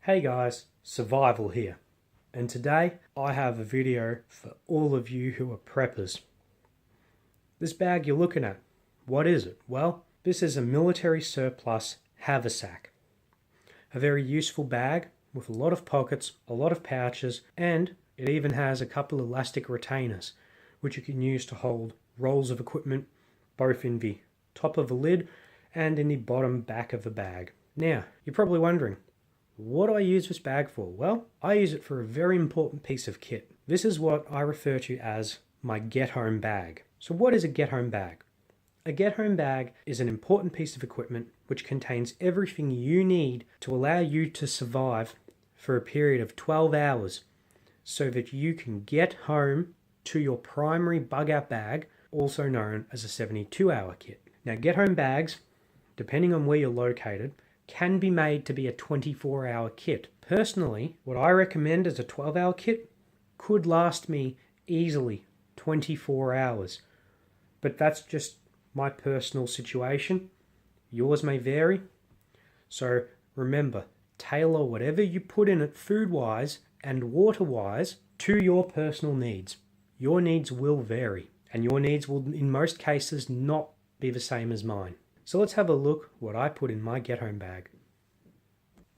Hey guys, Survival here, and today I have a video for all of you who are preppers. This bag you're looking at, what is it? Well, this is a military surplus haversack. A very useful bag with a lot of pockets, a lot of pouches, and it even has a couple of elastic retainers which you can use to hold rolls of equipment both in the top of the lid and in the bottom back of the bag. Now, you're probably wondering, what do I use this bag for? Well, I use it for a very important piece of kit. This is what I refer to as my get-home bag. So what is a get-home bag? A get-home bag is an important piece of equipment which contains everything you need to allow you to survive for a period of 12 hours so that you can get home to your primary bug-out bag, also known as a 72-hour kit. Now, get-home bags, depending on where you're located, can be made to be a 24-hour kit. Personally, what I recommend as a 12-hour kit could last me easily 24 hours. But that's just my personal situation. Yours may vary. So remember, tailor whatever you put in it food-wise and water-wise to your personal needs. Your needs will vary, and your needs will in most cases not be the same as mine. So let's have a look what I put in my get-home bag.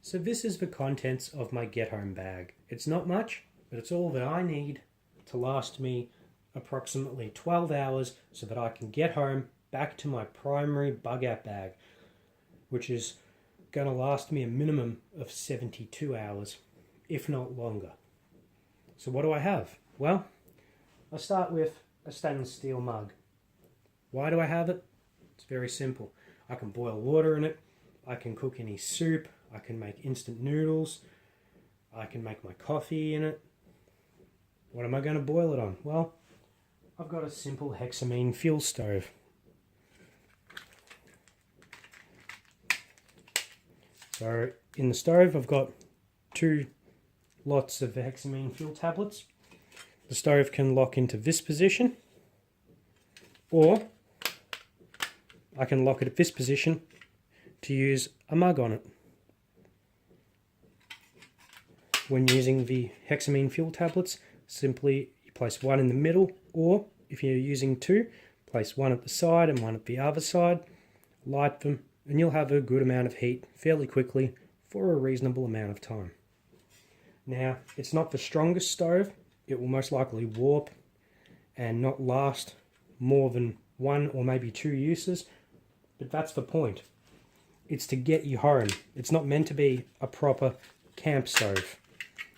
So this is the contents of my get-home bag. It's not much, but it's all that I need to last me approximately 12 hours so that I can get home back to my primary bug-out bag, which is going to last me a minimum of 72 hours, if not longer. So what do I have? Well, I start with a stainless steel mug. Why do I have it? It's very simple. I can boil water in it, I can cook any soup, I can make instant noodles, I can make my coffee in it. What am I going to boil it on? Well, I've got a simple hexamine fuel stove. So in the stove I've got 2 lots of the hexamine fuel tablets. The stove can lock into this position, or I can lock it at this position to use a mug on it. When using the hexamine fuel tablets, simply you place one in the middle, or if you're using 2, place one at the side and one at the other side, light them, and you'll have a good amount of heat fairly quickly for a reasonable amount of time. Now, it's not the strongest stove. It will most likely warp and not last more than 1 or maybe 2 uses. But that's the point. It's to get you home. It's not meant to be a proper camp stove.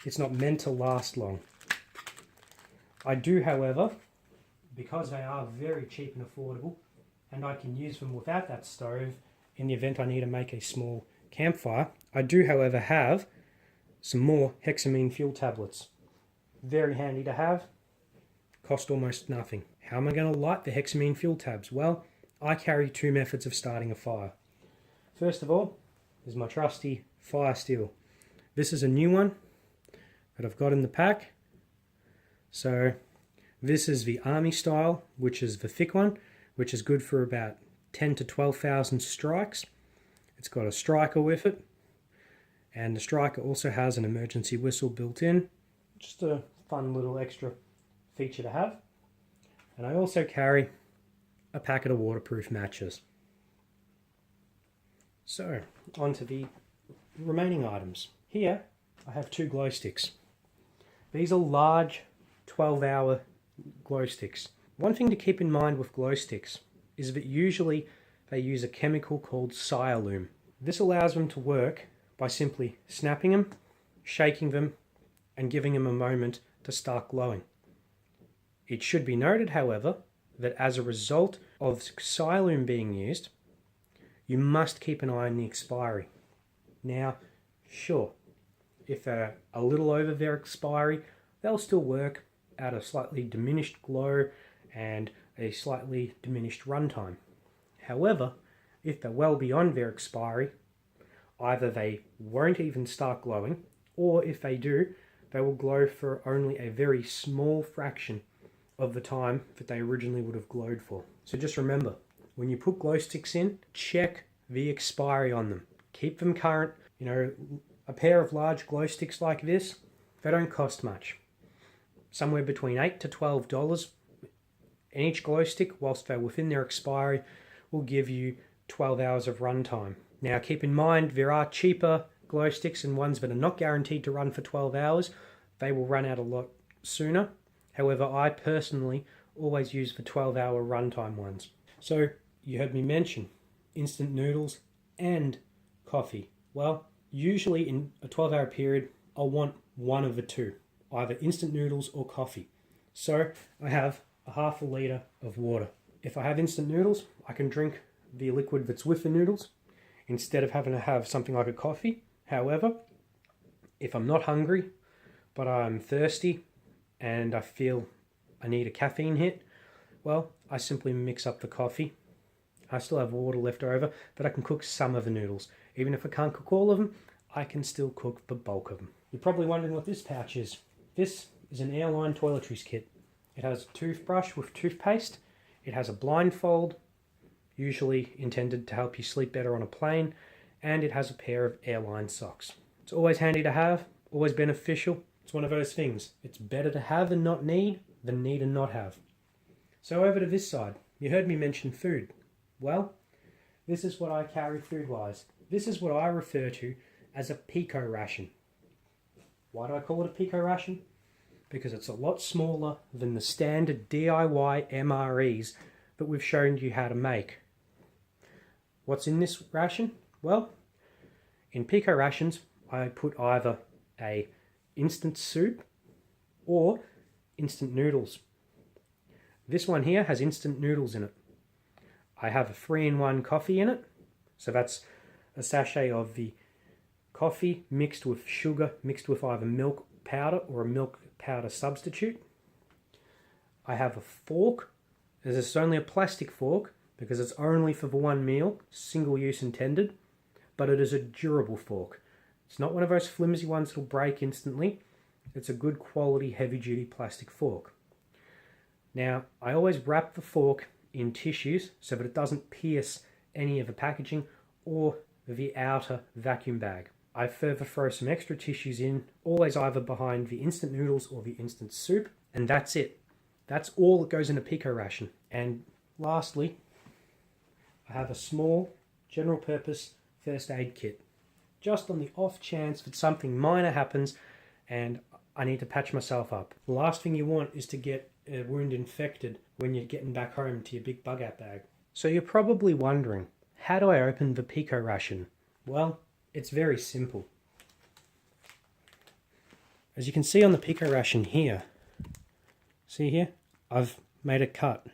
It's not meant to last long. I do, however, because they are very cheap and affordable, and I can use them without that stove in the event I need to make a small campfire, I do, however, have some more hexamine fuel tablets. Very handy to have. Cost almost nothing. How am I going to light the hexamine fuel tabs? Well, I carry 2 methods of starting a fire. First of all is my trusty fire steel. This is a new one that I've got in the pack. So this is the army style, which is the thick one, which is good for about 10 to 12,000 strikes. It's got a striker with it, and the striker also has an emergency whistle built in. Just a fun little extra feature to have. And I also carry a packet of waterproof matches. So, on to the remaining items. Here, I have 2 glow sticks. These are large 12-hour glow sticks. One thing to keep in mind with glow sticks is that usually they use a chemical called sialume. This allows them to work by simply snapping them, shaking them, and giving them a moment to start glowing. It should be noted, however, that as a result of sialume being used, you must keep an eye on the expiry. Now, sure, if they're a little over their expiry, they'll still work at a slightly diminished glow and a slightly diminished runtime. However, if they're well beyond their expiry, either they won't even start glowing, or if they do, they will glow for only a very small fraction of the time that they originally would have glowed for. So just remember, when you put glow sticks in, check the expiry on them. Keep them current. A pair of large glow sticks like this, they don't cost much. Somewhere between $8 to $12. And each glow stick, whilst they're within their expiry, will give you 12 hours of runtime. Now keep in mind, there are cheaper glow sticks and ones that are not guaranteed to run for 12 hours. They will run out a lot sooner. However, I personally always use the 12-hour runtime ones. So you heard me mention instant noodles and coffee. Well, usually in a 12-hour period, I'll want one of the two, either instant noodles or coffee. So I have a half a litre of water. If I have instant noodles, I can drink the liquid that's with the noodles instead of having to have something like a coffee. However, if I'm not hungry, but I'm thirsty and I feel I need a caffeine hit, well, I simply mix up the coffee. I still have water left over, but I can cook some of the noodles. Even if I can't cook all of them, I can still cook the bulk of them. You're probably wondering what this pouch is. This is an airline toiletries kit. It has a toothbrush with toothpaste. It has a blindfold, usually intended to help you sleep better on a plane, and it has a pair of airline socks. It's always handy to have, always beneficial. It's one of those things. It's better to have and not need than need and not have. So over to this side. You heard me mention food. Well, this is what I carry food-wise. This is what I refer to as a pico ration. Why do I call it a pico ration? Because it's a lot smaller than the standard DIY MREs that we've shown you how to make. What's in this ration? Well, in pico rations, I put either a instant soup or instant noodles. This one here has instant noodles in it. I have a 3-in-1 coffee in it. So that's a sachet of the coffee mixed with sugar, mixed with either milk powder or a milk powder substitute. I have a fork. This is only a plastic fork because it's only for the one meal, single use intended, but it is a durable fork. It's not one of those flimsy ones that'll break instantly. It's a good quality heavy duty plastic fork. Now, I always wrap the fork in tissues so that it doesn't pierce any of the packaging or the outer vacuum bag. I further throw some extra tissues in, always either behind the instant noodles or the instant soup, and that's it. That's all that goes in a pico ration. And lastly, I have a small general purpose first aid kit. Just on the off chance that something minor happens and I need to patch myself up. The last thing you want is to get a wound infected when you're getting back home to your big bug out bag. So you're probably wondering, how do I open the pico ration? Well, it's very simple. As you can see on the pico ration here, see here, I've made a cut.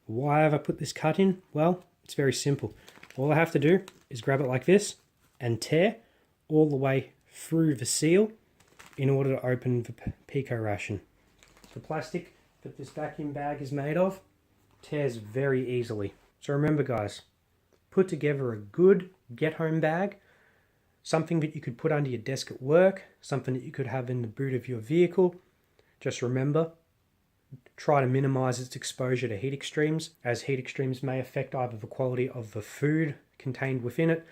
Why have I put this cut in? Well, it's very simple. All I have to do is grab it like this and tear all the way through the seal in order to open the pico ration. The plastic that this vacuum bag is made of tears very easily. So remember guys, put together a good get-home bag, something that you could put under your desk at work, something that you could have in the boot of your vehicle. Just remember, try to minimize its exposure to heat extremes, as heat extremes may affect either the quality of the food contained within it,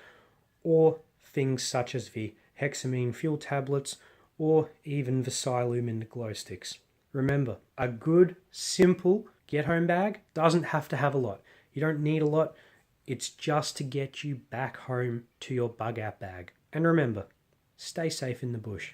or things such as the hexamine fuel tablets, or even the Siloom in the glow sticks. Remember, a good, simple get-home bag doesn't have to have a lot. You don't need a lot. It's just to get you back home to your bug out bag. And remember, stay safe in the bush.